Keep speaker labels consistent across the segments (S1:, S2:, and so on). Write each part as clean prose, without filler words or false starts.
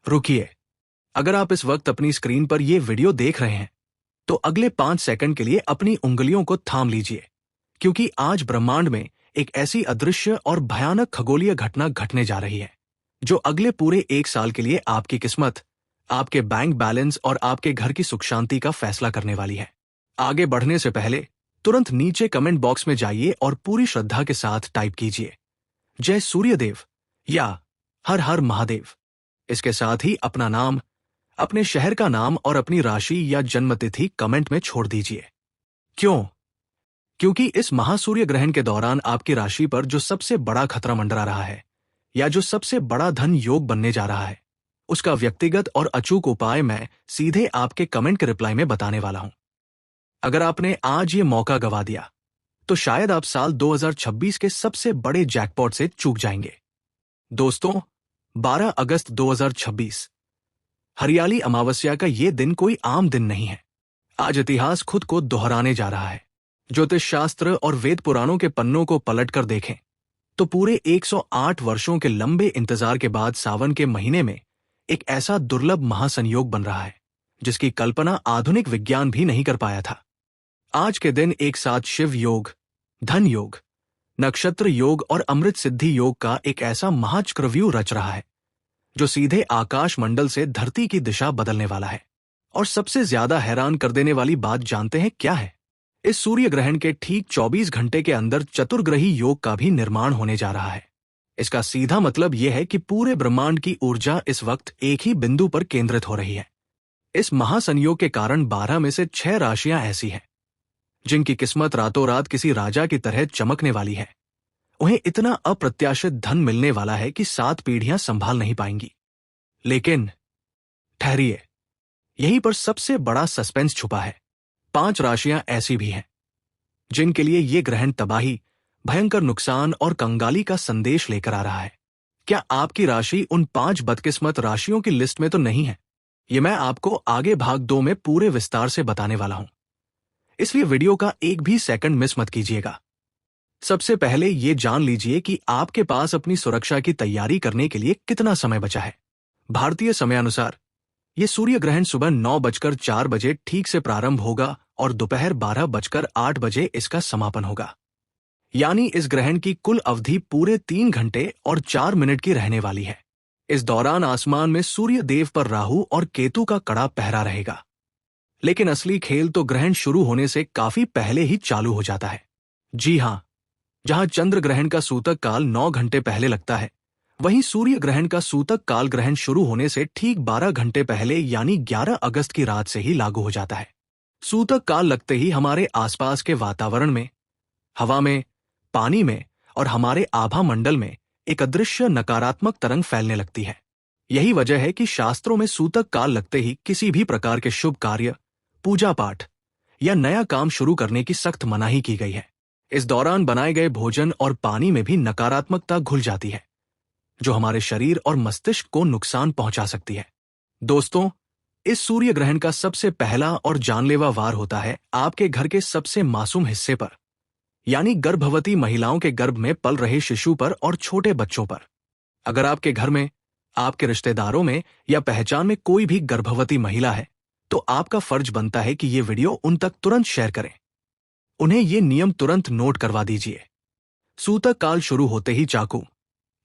S1: रुकिए, अगर आप इस वक्त अपनी स्क्रीन पर यह वीडियो देख रहे हैं तो अगले 5 सेकंड के लिए अपनी उंगलियों को थाम लीजिए, क्योंकि आज ब्रह्मांड में एक ऐसी अदृश्य और भयानक खगोलीय घटना घटने जा रही है जो अगले पूरे 1 साल के लिए आपकी किस्मत, आपके बैंक बैलेंस और आपके घर की सुख शांति का फैसला करने वाली है। आगे बढ़ने से पहले तुरंत नीचे कमेंट बॉक्स में जाइए और पूरी श्रद्धा के साथ टाइप कीजिए जय सूर्यदेव या हर हर महादेव। इसके साथ ही अपना नाम, अपने शहर का नाम और अपनी राशि या जन्मतिथि कमेंट में छोड़ दीजिए। क्यों? क्योंकि इस महासूर्य ग्रहण के दौरान आपकी राशि पर जो सबसे बड़ा खतरा मंडरा रहा है या जो सबसे बड़ा धन योग बनने जा रहा है, उसका व्यक्तिगत और अचूक उपाय मैं सीधे आपके कमेंट के रिप्लाई में बताने वाला हूं। अगर आपने आज ये मौका गवा दिया तो शायद आप साल 2026 के सबसे बड़े जैकपॉट से चूक जाएंगे। दोस्तों, 12 अगस्त 2026 हरियाली अमावस्या का ये दिन कोई आम दिन नहीं है। आज इतिहास खुद को दोहराने जा रहा है। ज्योतिष शास्त्र और वेद पुराणों के पन्नों को पलटकर देखें तो पूरे 108 वर्षों के लंबे इंतजार के बाद सावन के महीने में एक ऐसा दुर्लभ महासंयोग बन रहा है जिसकी कल्पना आधुनिक विज्ञान भी नहीं कर पाया था। आज के दिन एक साथ शिव योग, धन योग, नक्षत्र योग और अमृत सिद्धि योग का एक ऐसा महाचक्रव्यूह रच रहा है जो सीधे आकाश मंडल से धरती की दिशा बदलने वाला है। और सबसे ज्यादा हैरान कर देने वाली बात जानते हैं क्या है? इस सूर्य ग्रहण के ठीक 24 घंटे के अंदर चतुर्ग्रही योग का भी निर्माण होने जा रहा है। इसका सीधा मतलब यह है कि पूरे ब्रह्मांड की ऊर्जा इस वक्त एक ही बिंदु पर केंद्रित हो रही है। इस महासंयोग के कारण 12 में से 6 राशियां ऐसी हैं जिनकी किस्मत रातों रात किसी राजा की तरह चमकने वाली है। उन्हें इतना अप्रत्याशित धन मिलने वाला है कि 7 पीढ़ियां संभाल नहीं पाएंगी। लेकिन ठहरिए, यहीं पर सबसे बड़ा सस्पेंस छुपा है। 5 राशियां ऐसी भी हैं जिनके लिए यह ग्रहण तबाही, भयंकर नुकसान और कंगाली का संदेश लेकर आ रहा है। क्या आपकी राशि उन 5 बदकिस्मत राशियों की लिस्ट में तो नहीं है? ये मैं आपको आगे भाग 2 में पूरे विस्तार से बताने वाला हूं, इसलिए वीडियो का एक भी सेकंड मिस मत कीजिएगा। सबसे पहले ये जान लीजिए कि आपके पास अपनी सुरक्षा की तैयारी करने के लिए कितना समय बचा है। भारतीय समयानुसार ये सूर्य ग्रहण सुबह 9:04 बजे ठीक से प्रारंभ होगा और दोपहर 12:08 बजे इसका समापन होगा। यानी इस ग्रहण की कुल अवधि पूरे 3 घंटे और 4 मिनट की रहने वाली है। इस दौरान आसमान में सूर्य देव पर राहु और केतु का कड़ा पहरा रहेगा। लेकिन असली खेल तो ग्रहण शुरू होने से काफी पहले ही चालू हो जाता है। जी हां, जहां चंद्र ग्रहण का सूतक काल 9 घंटे पहले लगता है, वहीं सूर्य ग्रहण का सूतक काल ग्रहण शुरू होने से ठीक 12 घंटे पहले यानी 11 अगस्त की रात से ही लागू हो जाता है। सूतक काल लगते ही हमारे आसपास के वातावरण में, हवा में, पानी में और हमारे आभा मंडल में एक अदृश्य नकारात्मक तरंग फैलने लगती है। यही वजह है कि शास्त्रों में सूतक काल लगते ही किसी भी प्रकार के शुभ कार्य, पूजा पाठ या नया काम शुरू करने की सख्त मनाही की गई है। इस दौरान बनाए गए भोजन और पानी में भी नकारात्मकता घुल जाती है जो हमारे शरीर और मस्तिष्क को नुकसान पहुंचा सकती है। दोस्तों, इस सूर्य ग्रहण का सबसे पहला और जानलेवा वार होता है आपके घर के सबसे मासूम हिस्से पर, यानी गर्भवती महिलाओं के गर्भ में पल रहे शिशु पर और छोटे बच्चों पर। अगर आपके घर में, आपके रिश्तेदारों में या पहचान में कोई भी गर्भवती महिला है तो आपका फर्ज बनता है कि ये वीडियो उन तक तुरंत शेयर करें। उन्हें ये नियम तुरंत नोट करवा दीजिए। सूतक काल शुरू होते ही चाकू,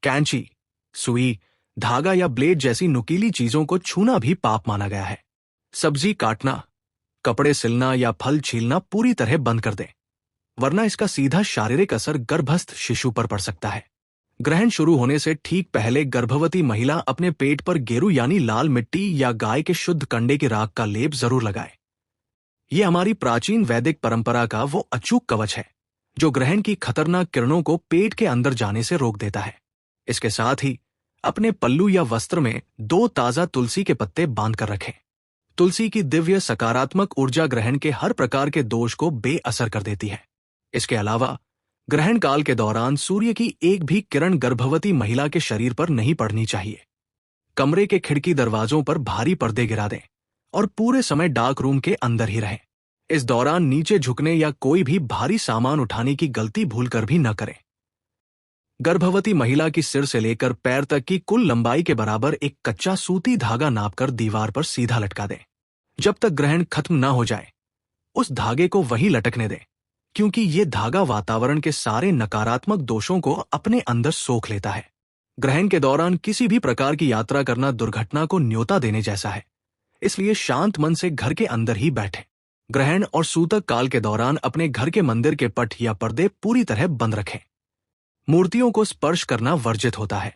S1: कैंची, सुई, धागा या ब्लेड जैसी नुकीली चीजों को छूना भी पाप माना गया है। सब्जी काटना, कपड़े सिलना या फल छीलना पूरी तरह बंद कर दें, वरना इसका सीधा शारीरिक असर गर्भस्थ शिशु पर पड़ सकता है। ग्रहण शुरू होने से ठीक पहले गर्भवती महिला अपने पेट पर गेरू यानी लाल मिट्टी या गाय के शुद्ध कंडे की राख का लेप जरूर लगाए। यह हमारी प्राचीन वैदिक परंपरा का वो अचूक कवच है जो ग्रहण की खतरनाक किरणों को पेट के अंदर जाने से रोक देता है। इसके साथ ही अपने पल्लू या वस्त्र में 2 ताजा तुलसी के पत्ते बांध कर रखें। तुलसी की दिव्य सकारात्मक ऊर्जा ग्रहण के हर प्रकार के दोष को बेअसर कर देती है। इसके अलावा ग्रहण काल के दौरान सूर्य की एक भी किरण गर्भवती महिला के शरीर पर नहीं पड़नी चाहिए। कमरे के खिड़की दरवाजों पर भारी पर्दे गिरा दें और पूरे समय डार्क रूम के अंदर ही रहें। इस दौरान नीचे झुकने या कोई भी भारी सामान उठाने की गलती भूलकर भी न करें। गर्भवती महिला की सिर से लेकर पैर तक की कुल लंबाई के बराबर एक कच्चा सूती धागा नापकर दीवार पर सीधा लटका दें। जब तक ग्रहण खत्म न हो जाए उस धागे को वहीं लटकने दें, क्योंकि ये धागा वातावरण के सारे नकारात्मक दोषों को अपने अंदर सोख लेता है। ग्रहण के दौरान किसी भी प्रकार की यात्रा करना दुर्घटना को न्योता देने जैसा है, इसलिए शांत मन से घर के अंदर ही बैठें। ग्रहण और सूतक काल के दौरान अपने घर के मंदिर के पट या पर्दे पूरी तरह बंद रखें। मूर्तियों को स्पर्श करना वर्जित होता है।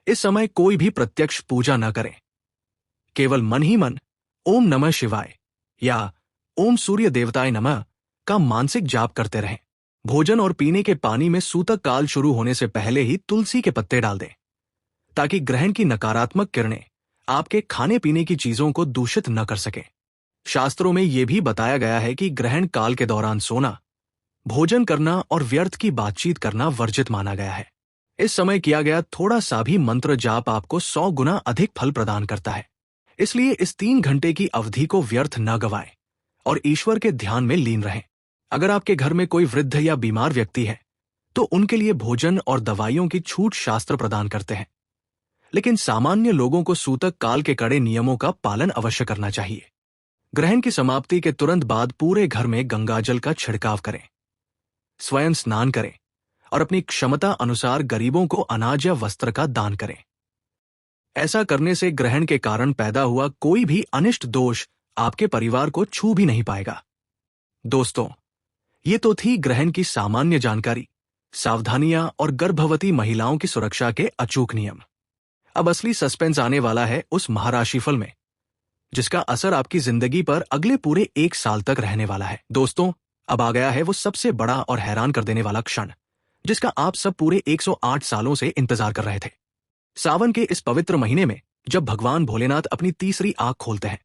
S1: इस समय कोई भी प्रत्यक्ष पूजा न करें। केवल मन ही मन ओम नमः शिवाय या ओम सूर्य देवताय नमः का मानसिक जाप करते रहें। भोजन और पीने के पानी में सूतक काल शुरू होने से पहले ही तुलसी के पत्ते डाल दें, ताकि ग्रहण की नकारात्मक किरणें आपके खाने पीने की चीजों को दूषित न कर सके। शास्त्रों में यह भी बताया गया है कि ग्रहण काल के दौरान सोना, भोजन करना और व्यर्थ की बातचीत करना वर्जित माना गया है। इस समय किया गया थोड़ा सा भी मंत्र जाप आपको 100 गुना अधिक फल प्रदान करता है। इसलिए इस 3 घंटे की अवधि को व्यर्थ न गवाएं और ईश्वर के ध्यान में लीन रहें। अगर आपके घर में कोई वृद्ध या बीमार व्यक्ति है तो उनके लिए भोजन और दवाइयों की छूट शास्त्र प्रदान करते हैं, लेकिन सामान्य लोगों को सूतक काल के कड़े नियमों का पालन अवश्य करना चाहिए। ग्रहण की समाप्ति के तुरंत बाद पूरे घर में गंगाजल का छिड़काव करें, स्वयं स्नान करें और अपनी क्षमता अनुसार गरीबों को अनाज या वस्त्र का दान करें। ऐसा करने से ग्रहण के कारण पैदा हुआ कोई भी अनिष्ट दोष आपके परिवार को छू भी नहीं पाएगा। दोस्तों, ये तो थी ग्रहण की सामान्य जानकारी, सावधानियां और गर्भवती महिलाओं की सुरक्षा के अचूक नियम। अब असली सस्पेंस आने वाला है उस महाराशिफल में, जिसका असर आपकी जिंदगी पर अगले पूरे 1 साल तक रहने वाला है। दोस्तों, अब आ गया है वो सबसे बड़ा और हैरान कर देने वाला क्षण, जिसका आप सब पूरे 108 सालों से इंतजार कर रहे थे। सावन के इस पवित्र महीने में जब भगवान भोलेनाथ अपनी तीसरी आंख खोलते हैं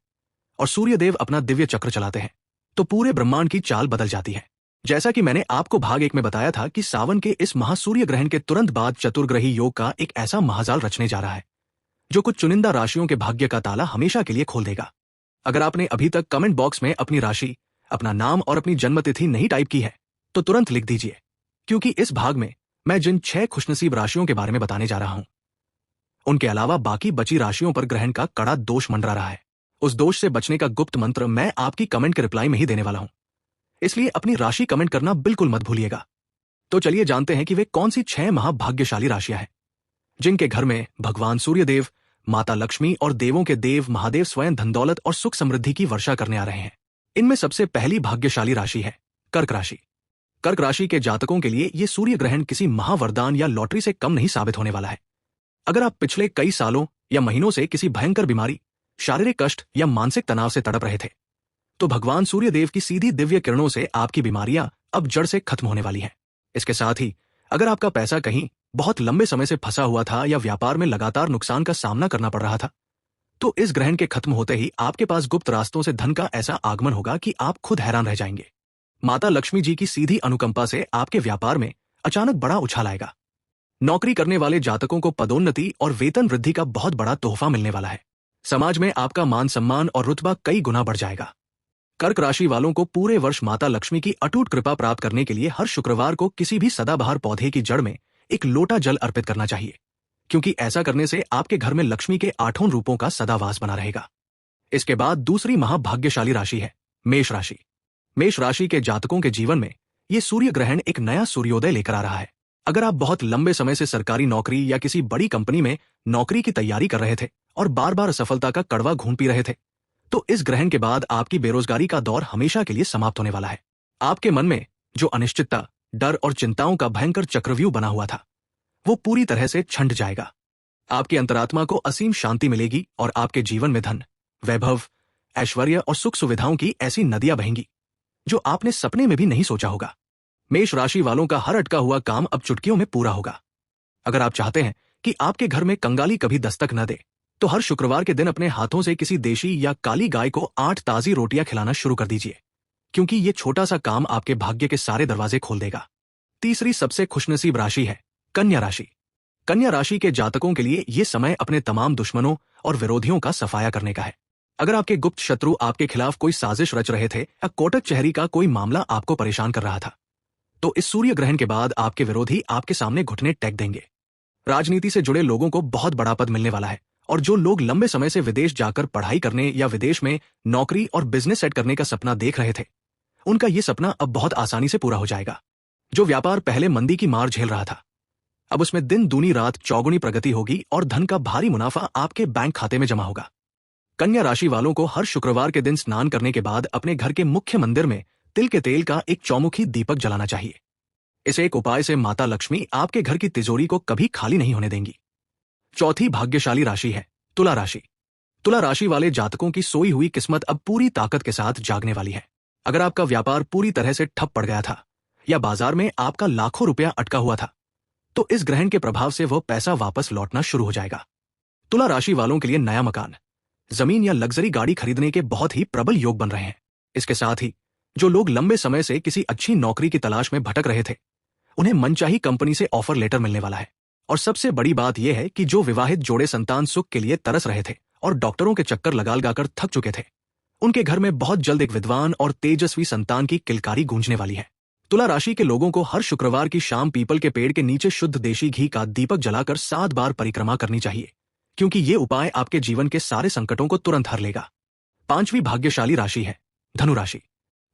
S1: और सूर्यदेव अपना दिव्य चक्र चलाते हैं, तो पूरे ब्रह्मांड की चाल बदल जाती है। जैसा कि मैंने आपको भाग 1 में बताया था कि सावन के इस महासूर्य ग्रहण के तुरंत बाद चतुर्ग्रही योग का एक ऐसा महाजाल रचने जा रहा है जो कुछ चुनिंदा राशियों के भाग्य का ताला हमेशा के लिए खोल देगा। अगर आपने अभी तक कमेंट बॉक्स में अपनी राशि, अपना नाम और अपनी जन्मतिथि नहीं टाइप की है तो तुरंत लिख दीजिए, क्योंकि इस भाग में मैं जिन 6 खुशनसीब राशियों के बारे में बताने जा रहा हूं, उनके अलावा बाकी बची राशियों पर ग्रहण का कड़ा दोष मंडरा रहा है। उस दोष से बचने का गुप्त मंत्र मैं आपकी कमेंट के रिप्लाई में ही देने वाला हूं, इसलिए अपनी राशि कमेंट करना बिल्कुल मत भूलिएगा। तो चलिए जानते हैं कि वे कौन सी 6 महाभाग्यशाली राशियां हैं जिनके घर में भगवान सूर्यदेव, माता लक्ष्मी और देवों के देव महादेव स्वयं धन दौलत और सुख समृद्धि की वर्षा करने आ रहे हैं। इनमें सबसे पहली भाग्यशाली राशि है कर्क राशि। कर्क राशि के जातकों के लिए ये सूर्य ग्रहण किसी महावरदान या लॉटरी से कम नहीं साबित होने वाला है। अगर आप पिछले कई सालों या महीनों से किसी भयंकर बीमारी, शारीरिक कष्ट या मानसिक तनाव से तड़प रहे थे, तो भगवान सूर्यदेव की सीधी दिव्य किरणों से आपकी बीमारियां अब जड़ से खत्म होने वाली हैं। इसके साथ ही अगर आपका पैसा कहीं बहुत लंबे समय से फंसा हुआ था या व्यापार में लगातार नुकसान का सामना करना पड़ रहा था, तो इस ग्रहण के खत्म होते ही आपके पास गुप्त रास्तों से धन का ऐसा आगमन होगा कि आप खुद हैरान रह जाएंगे। माता लक्ष्मी जी की सीधी अनुकंपा से आपके व्यापार में अचानक बड़ा उछाल आएगा। नौकरी करने वाले जातकों को पदोन्नति और वेतन वृद्धि का बहुत बड़ा तोहफा मिलने वाला है। समाज में आपका मान सम्मान और रुतबा कई गुना बढ़ जाएगा। कर्क राशि वालों को पूरे वर्ष माता लक्ष्मी की अटूट कृपा प्राप्त करने के लिए हर शुक्रवार को किसी भी सदाबहार पौधे की जड़ में एक लोटा जल अर्पित करना चाहिए, क्योंकि ऐसा करने से आपके घर में लक्ष्मी के 8 रूपों का सदावास बना रहेगा। इसके बाद दूसरी महाभाग्यशाली राशि है मेष राशि। मेष राशि के जातकों के जीवन में ये सूर्य ग्रहण एक नया सूर्योदय लेकर आ रहा है। अगर आप बहुत लंबे समय से सरकारी नौकरी या किसी बड़ी कंपनी में नौकरी की तैयारी कर रहे थे और बार बार असफलता का कड़वा घूंट पी रहे थे, तो इस ग्रहण के बाद आपकी बेरोजगारी का दौर हमेशा के लिए समाप्त होने वाला है। आपके मन में जो अनिश्चितता, डर और चिंताओं का भयंकर चक्रव्यूह बना हुआ था, वो पूरी तरह से छंट जाएगा। आपकी अंतरात्मा को असीम शांति मिलेगी और आपके जीवन में धन, वैभव, ऐश्वर्य और सुख सुविधाओं की ऐसी नदियां बहेंगी जो आपने सपने में भी नहीं सोचा होगा। मेष राशि वालों का हर अटका हुआ काम अब चुटकियों में पूरा होगा। अगर आप चाहते हैं कि आपके घर में कंगाली कभी दस्तक न दे, तो हर शुक्रवार के दिन अपने हाथों से किसी देशी या काली गाय को 8 ताजी रोटियां खिलाना शुरू कर दीजिए, क्योंकि ये छोटा सा काम आपके भाग्य के सारे दरवाजे खोल देगा। तीसरी सबसे खुशनसीब राशि है कन्या राशि। कन्या राशि के जातकों के लिए ये समय अपने तमाम दुश्मनों और विरोधियों का सफाया करने का है। अगर आपके गुप्त शत्रु आपके खिलाफ कोई साजिश रच रहे थे या कोटक चहरी का कोई मामला आपको परेशान कर रहा था, तो इस सूर्य ग्रहण के बाद आपके विरोधी आपके सामने घुटने टेक देंगे। राजनीति से जुड़े लोगों को बहुत बड़ा पद मिलने वाला है, और जो लोग लंबे समय से विदेश जाकर पढ़ाई करने या विदेश में नौकरी और बिजनेस सेट करने का सपना देख रहे थे, उनका ये सपना अब बहुत आसानी से पूरा हो जाएगा। जो व्यापार पहले मंदी की मार झेल रहा था, अब उसमें दिन दूनी रात चौगुनी प्रगति होगी और धन का भारी मुनाफा आपके बैंक खाते में जमा होगा। कन्या राशि वालों को हर शुक्रवार के दिन स्नान करने के बाद अपने घर के मुख्य मंदिर में तिल के तेल का एक चौमुखी दीपक जलाना चाहिए। इस एक उपाय से माता लक्ष्मी आपके घर की तिजोरी को कभी खाली नहीं होने देंगी। चौथी भाग्यशाली राशि है तुला राशि। तुला राशि वाले जातकों की सोई हुई किस्मत अब पूरी ताकत के साथ जागने वाली है। अगर आपका व्यापार पूरी तरह से ठप पड़ गया था या बाजार में आपका लाखों रुपया अटका हुआ था, तो इस ग्रहण के प्रभाव से वह पैसा वापस लौटना शुरू हो जाएगा। तुला राशि वालों के लिए नया मकान, जमीन या लग्जरी गाड़ी खरीदने के बहुत ही प्रबल योग बन रहे हैं। इसके साथ ही जो लोग लंबे समय से किसी अच्छी नौकरी की तलाश में भटक रहे थे, उन्हें मनचाही कंपनी से ऑफर लेटर मिलने वाला है। और सबसे बड़ी बात यह है कि जो विवाहित जोड़े संतान सुख के लिए तरस रहे थे और डॉक्टरों के चक्कर लगा लगाकर थक चुके थे, उनके घर में बहुत जल्द एक विद्वान और तेजस्वी संतान की किलकारी गूंजने वाली है। तुला राशि के लोगों को हर शुक्रवार की शाम पीपल के पेड़ के नीचे शुद्ध देशी घी का दीपक जलाकर 7 बार परिक्रमा करनी चाहिए, क्योंकि ये उपाय आपके जीवन के सारे संकटों को तुरंत हर लेगा। 5वीं भाग्यशाली राशि है धनु राशि।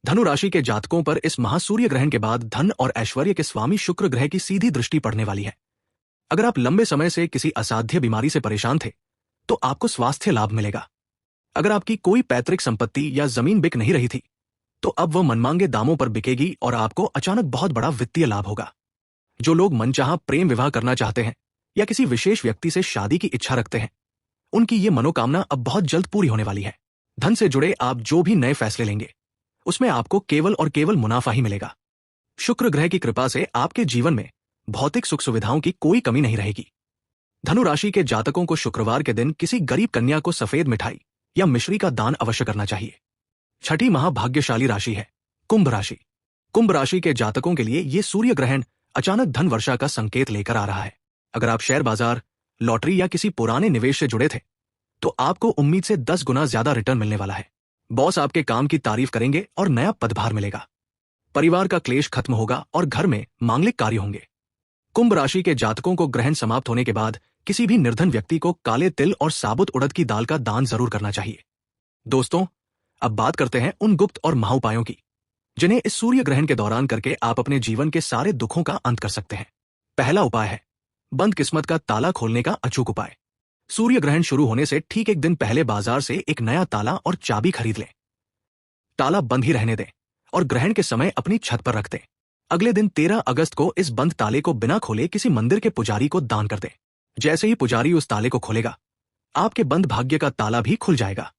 S1: धनु राशि के जातकों पर इस महासूर्य ग्रहण के बाद धन और ऐश्वर्य के स्वामी शुक्र ग्रह की सीधी दृष्टि पड़ने वाली है। अगर आप लंबे समय से किसी असाध्य बीमारी से परेशान थे, तो आपको स्वास्थ्य लाभ मिलेगा। अगर आपकी कोई पैतृक संपत्ति या जमीन बिक नहीं रही थी, तो अब वह मनमांगे दामों पर बिकेगी और आपको अचानक बहुत बड़ा वित्तीय लाभ होगा। जो लोग मनचाहा प्रेम विवाह करना चाहते हैं या किसी विशेष व्यक्ति से शादी की इच्छा रखते हैं, उनकी ये मनोकामना अब बहुत जल्द पूरी होने वाली है। धन से जुड़े आप जो भी नए फैसले लेंगे, उसमें आपको केवल और केवल मुनाफा ही मिलेगा। शुक्र ग्रह की कृपा से आपके जीवन में भौतिक सुख सुविधाओं की कोई कमी नहीं रहेगी। धनु राशि के जातकों को शुक्रवार के दिन किसी गरीब कन्या को सफेद मिठाई या मिश्री का दान अवश्य करना चाहिए। 6ठी महाभाग्यशाली राशि है कुंभ राशि। कुंभ राशि के जातकों के लिए ये सूर्य ग्रहण अचानक धन वर्षा का संकेत लेकर आ रहा है। अगर आप शेयर बाजार, लॉटरी या किसी पुराने निवेश से जुड़े थे, तो आपको उम्मीद से 10 गुना ज्यादा रिटर्न मिलने वाला है। बॉस आपके काम की तारीफ करेंगे और नया पदभार मिलेगा। परिवार का क्लेश खत्म होगा और घर में मांगलिक कार्य होंगे। कुंभ राशि के जातकों को ग्रहण समाप्त होने के बाद किसी भी निर्धन व्यक्ति को काले तिल और साबुत उड़द की दाल का दान जरूर करना चाहिए। दोस्तों, अब बात करते हैं उन गुप्त और महाउपायों की, जिन्हें इस सूर्य ग्रहण के दौरान करके आप अपने जीवन के सारे दुखों का अंत कर सकते हैं। पहला उपाय है बंद किस्मत का ताला खोलने का अचूक उपाय। सूर्य ग्रहण शुरू होने से ठीक एक दिन पहले बाजार से एक नया ताला और चाबी खरीद लें। ताला बंद ही रहने दें और ग्रहण के समय अपनी छत पर रख दें। अगले दिन 13 अगस्त को इस बंद ताले को बिना खोले किसी मंदिर के पुजारी को दान कर दें। जैसे ही पुजारी उस ताले को खोलेगा, आपके बंद भाग्य का ताला भी खुल जाएगा।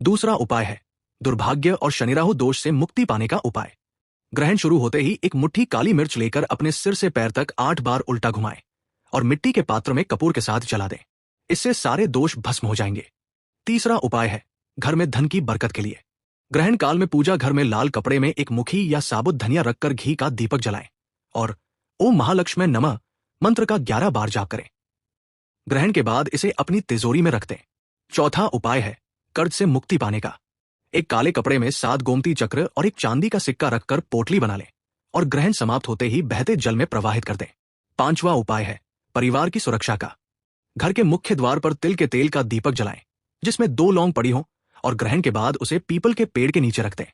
S1: दूसरा उपाय है दुर्भाग्य और शनि राहु दोष से मुक्ति पाने का उपाय। ग्रहण शुरू होते ही एक मुट्ठी काली मिर्च लेकर अपने सिर से पैर तक 8 बार उल्टा घुमाएं और मिट्टी के पात्र में कपूर के साथ जला दें। इससे सारे दोष भस्म हो जाएंगे। तीसरा उपाय है घर में धन की बरकत के लिए। ग्रहण काल में पूजा घर में लाल कपड़े में एक मुखी या साबुत धनिया रखकर घी का दीपक जलाएं और ओम महालक्ष्मी नमः मंत्र का 11 बार जाप करें। ग्रहण के बाद इसे अपनी तिजोरी में रख दें। चौथा उपाय है कर्ज से मुक्ति पाने का। एक काले कपड़े में 7 गोमती चक्र और एक चांदी का सिक्का रखकर पोटली बना लें और ग्रहण समाप्त होते ही बहते जल में प्रवाहित कर दें। पांचवा उपाय है परिवार की सुरक्षा का। घर के मुख्य द्वार पर तिल के तेल का दीपक जलाएं, जिसमें 2 लौंग पड़ी हो, और ग्रहण के बाद उसे पीपल के पेड़ के नीचे रख दें।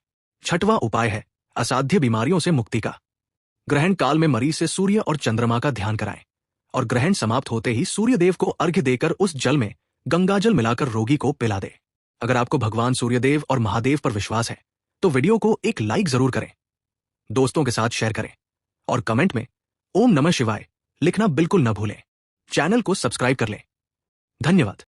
S1: छठवां उपाय है असाध्य बीमारियों से मुक्ति का। ग्रहण काल में मरीज से सूर्य और चंद्रमा का ध्यान कराएं और ग्रहण समाप्त होते ही सूर्यदेव को अर्घ्य देकर उस जल में गंगाजल मिलाकर रोगी को पिला दे। अगर आपको भगवान सूर्यदेव और महादेव पर विश्वास है, तो वीडियो को एक लाइक जरूर करें, दोस्तों के साथ शेयर करें और कमेंट में ओम नमः शिवाय लिखना बिल्कुल न भूलें। चैनल को सब्सक्राइब कर लें। धन्यवाद।